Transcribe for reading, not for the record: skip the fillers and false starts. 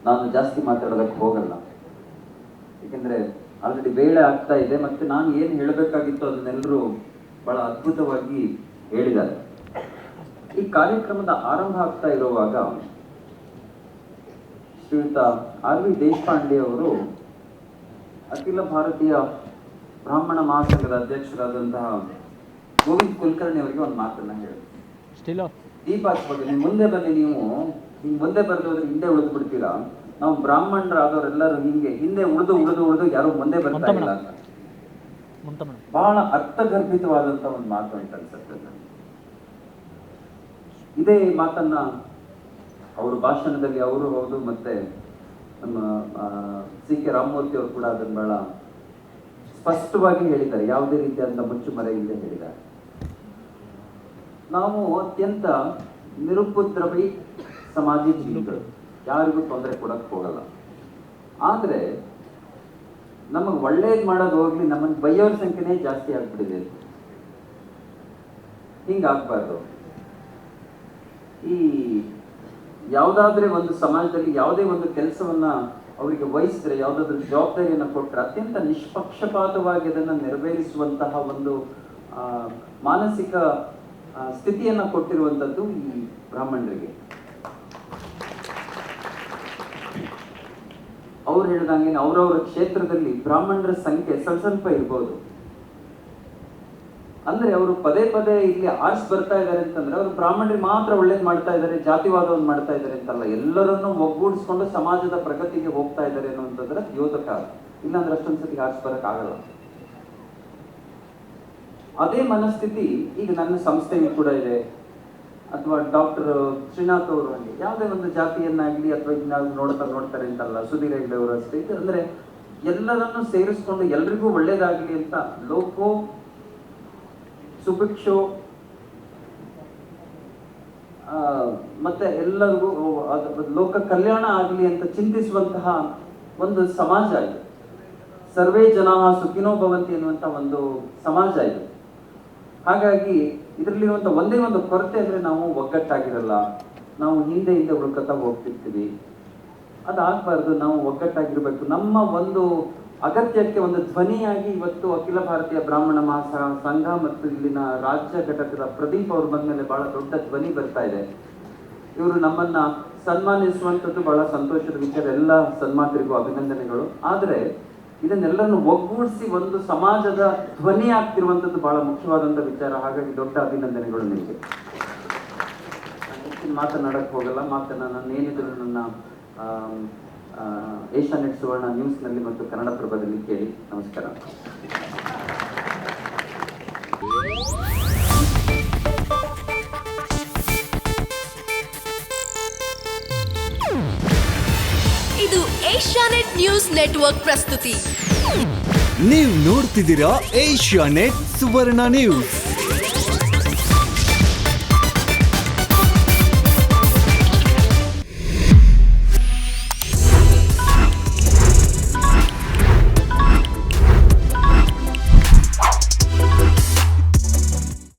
ನಾನು ಜಾಸ್ತಿ ಮಾತಾಡೋದಕ್ಕೆ ಹೋಗಲ್ಲ, ಏಕೆಂದರೆ ಆಲ್ರೆಡಿ ವೇಳೆ ಆಗ್ತಾ ಇದೆ. ಮತ್ತು ನಾನು ಏನು ಹೇಳಬೇಕಾಗಿತ್ತು ಅದನ್ನೆಲ್ಲರೂ ಬಹಳ ಅದ್ಭುತವಾಗಿ ಹೇಳಿದ್ದಾರೆ. ಈ ಕಾರ್ಯಕ್ರಮದ ಆರಂಭ ಆಗ್ತಾ ಇರುವಾಗ ಶ್ರೀಯುತ ಆರ್ ವಿ ದೇಶಪಾಂಡೆ ಅವರು ಅಖಿಲ ಭಾರತೀಯ ಬ್ರಾಹ್ಮಣ ಮಹಾಸಂಘದ ಅಧ್ಯಕ್ಷರಾದಂತಹ ಗೋವಿಂದ್ ಕುಲಕರ್ಣಿ ಅವರಿಗೆ ಒಂದು ಮಾತನ್ನ ಹೇಳಿದ್ರು. ದೀಪ ಹಚ್ಬೇಕು, ನೀವು ಮುಂದೆ ಬನ್ನಿ, ನೀವು ಹಿಂಗೆ ಮುಂದೆ ಬರೆದೋದ್ರೆ ಹಿಂದೆ ಉಳಿದು ಬಿಡ್ತೀರಾ, ನಾವು ಬ್ರಾಹ್ಮಣರಾದವರೆಲ್ಲರೂ ಹಿಂದೆ ಉಳಿದು ಯಾರು ಮುಂದೆ ಬರ್ತಾ ಇಲ್ಲ ಅಂತ. ಬಹಳ ಅರ್ಥಗರ್ಭಿತವಾದಂತ ಒಂದು ಮಾತು ಅಂತ ಅನ್ಸುತ್ತೆ. ಇದೇ ಮಾತನ್ನ ಅವರು ಭಾಷಣದಲ್ಲಿ ಅವರು ಹೌದು, ಮತ್ತೆ ನಮ್ಮ ಸಿ ಕೆ ರಾಮಮೂರ್ತಿ ಅವರು ಕೂಡ ಅದನ್ನು ಬಹಳ ಸ್ಪಷ್ಟವಾಗಿ ಹೇಳಿದ್ದಾರೆ, ಯಾವುದೇ ರೀತಿಯಾದ ಮುಚ್ಚುಮರೆ ಇಲ್ಲದೆ ಹೇಳಿದ್ದಾರೆ. ನಾವು ಅತ್ಯಂತ ನಿರುಪದ್ರವಿ ಸಮಾಜಿ ಜೀವಿಗಳು, ಯಾರಿಗೂ ತೊಂದರೆ ಕೊಡಕ್ಕೆ ಹೋಗಲ್ಲ. ಆದ್ರೆ ನಮಗೆ ಒಳ್ಳೇದು ಮಾಡೋದು ಹೋಗ್ಲಿ, ನಮ್ಮನ್ನು ಬೈಯೋರ ಸಂಖ್ಯೆನೇ ಜಾಸ್ತಿ ಆಗ್ಬಿಟ್ಟಿದೆ. ಹಿಂಗಾಗ್ಬಾರ್ದು. ಈ ಯಾವುದಾದ್ರೆ ಒಂದು ಸಮಾಜದಲ್ಲಿ ಯಾವುದೇ ಒಂದು ಕೆಲಸವನ್ನ ಅವರಿಗೆ ವಹಿಸಿದ್ರೆ, ಯಾವುದಾದ್ರೂ ಜವಾಬ್ದಾರಿಯನ್ನು ಕೊಟ್ಟರೆ ಅತ್ಯಂತ ನಿಷ್ಪಕ್ಷಪಾತವಾಗಿ ಅದನ್ನು ನೆರವೇರಿಸುವಂತಹ ಒಂದು ಮಾನಸಿಕ ಸ್ಥಿತಿಯನ್ನ ಕೊಟ್ಟಿರುವಂಥದ್ದು ಈ ಬ್ರಾಹ್ಮಣರಿಗೆ. ಅವ್ರು ಹೇಳಿದಂಗೆ ಅವರವರ ಕ್ಷೇತ್ರದಲ್ಲಿ ಬ್ರಾಹ್ಮಣರ ಸಂಖ್ಯೆ ಸ್ವಲ್ಪ ಇರ್ಬೋದು, ಅಂದ್ರೆ ಅವರು ಪದೇ ಪದೇ ಇಲ್ಲಿ ಆರ್ಸ್ ಬರ್ತಾ ಇದ್ದಾರೆ ಅಂತಂದ್ರೆ ಅವರು ಬ್ರಾಹ್ಮಣರಿಗೆ ಮಾತ್ರ ಒಳ್ಳೇದು ಮಾಡ್ತಾ ಇದ್ದಾರೆ, ಜಾತಿವಾದವನ್ನು ಮಾಡ್ತಾ ಇದ್ದಾರೆ ಅಂತಲ್ಲ, ಎಲ್ಲರನ್ನೂ ಒಗ್ಗೂಡಿಸ್ಕೊಂಡು ಸಮಾಜದ ಪ್ರಗತಿಗೆ ಹೋಗ್ತಾ ಇದ್ದಾರೆ ಅನ್ನುವಂಥದ್ರ ದ್ಯೋತಕ. ಇಲ್ಲಾಂದ್ರೆ ಅಷ್ಟೊಂದ್ಸತಿ ಆರ್ಸ್ ಬರಕ್ ಆಗಲ್ಲ. ಅದೇ ಮನಸ್ಥಿತಿ ಈಗ ನನ್ನ ಸಂಸ್ಥೆಯೂ ಕೂಡ ಇದೆ, ಅಥವಾ ಡಾಕ್ಟರ್ ಶ್ರೀನಾಥ್ ಅವರು ಹಂಗೆ ಯಾವುದೇ ಒಂದು ಜಾತಿಯನ್ನಾಗ್ಲಿ ಅಥವಾ ನಾವು ನೋಡ್ತಾರೆ ಅಂತಲ್ಲ, ಸುಧೀರ್ ಹೆಗ್ಡೆ ಅವರು ಅಷ್ಟೇ. ಅಂದ್ರೆ ಎಲ್ಲರನ್ನು ಸೇರಿಸ್ಕೊಂಡು ಎಲ್ರಿಗೂ ಒಳ್ಳೇದಾಗ್ಲಿ ಅಂತ ಲೋಕೋ ಸುಭಿಕ್ಷೋ ಮತ್ತೆ ಎಲ್ಲರಿಗೂ ಲೋಕ ಕಲ್ಯಾಣ ಆಗಲಿ ಅಂತ ಚಿಂತಿಸುವಂತಹ ಒಂದು ಸಮಾಜ ಇದೆ. ಸರ್ವೇ ಜನ ಸುಖಿನೋ ಭವಂತಿ ಎನ್ನುವಂತ ಒಂದು ಸಮಾಜ ಇದೆ. ಹಾಗಾಗಿ ಇದರಲ್ಲಿರುವಂತ ಒಂದೇ ಒಂದು ಕೊರತೆ ಅಂದ್ರೆ ನಾವು ಒಗ್ಗಟ್ಟಾಗಿರಲ್ಲ, ನಾವು ಹಿಂದೆ ಉಳ್ಕೊತಾ ಹೋಗ್ತಿರ್ತೀವಿ. ಅದಾಗಬಾರ್ದು, ನಾವು ಒಗ್ಗಟ್ಟಾಗಿರ್ಬೇಕು. ನಮ್ಮ ಒಂದು ಅಗತ್ಯಕ್ಕೆ ಒಂದು ಧ್ವನಿಯಾಗಿ ಇವತ್ತು ಅಖಿಲ ಭಾರತೀಯ ಬ್ರಾಹ್ಮಣ ಮಹಾಸಂಘ ಮತ್ತು ಇಲ್ಲಿನ ರಾಜ್ಯ ಘಟಕದ ಪ್ರದೀಪ್ ಅವರು ಬಂದ ಮೇಲೆ ಬಹಳ ದೊಡ್ಡ ಧ್ವನಿ ಬರ್ತಾ ಇದೆ. ಇವರು ನಮ್ಮನ್ನ ಸನ್ಮಾನಿಸುವಂಥದ್ದು ಬಹಳ ಸಂತೋಷದ ವಿಚಾರ. ಎಲ್ಲ ಸನ್ಮಾನಿತರಿಗೂ ಅಭಿನಂದನೆಗಳು. ಆದ್ರೆ ಇದನ್ನೆಲ್ಲರನ್ನು ಒಗ್ಗೂಡಿಸಿ ಒಂದು ಸಮಾಜದ ಧ್ವನಿ ಆಗ್ತಿರುವಂಥದ್ದು ಬಹಳ ಮುಖ್ಯವಾದಂಥ ವಿಚಾರ. ಹಾಗಾಗಿ ದೊಡ್ಡ ಅಭಿನಂದನೆಗಳು ನಿಮಗೆ. ಹೆಚ್ಚಿನ ಮಾತನಾಡಕ್ಕೆ ಹೋಗಲ್ಲ. ನಾನು ಏನಿದ್ರು ನನ್ನ ಏಷ್ಯಾನೆಟ್ ಸುವರ್ಣ ನ್ಯೂಸ್ನಲ್ಲಿ ಮತ್ತು ಕನ್ನಡಪ್ರಭದಲ್ಲಿ ಕೇಳಿ. ನಮಸ್ಕಾರ. ಇದು ಏಷ್ಯಾನೆಟ್ ನ್ಯೂಸ್ ನೆಟ್ವರ್ಕ್ ಪ್ರಸ್ತುತಿ. ನೀವು ನೋಡ್ತಿದ್ದೀರಾ ಏಷ್ಯಾನೆಟ್ ಸುವರ್ಣ ನ್ಯೂಸ್.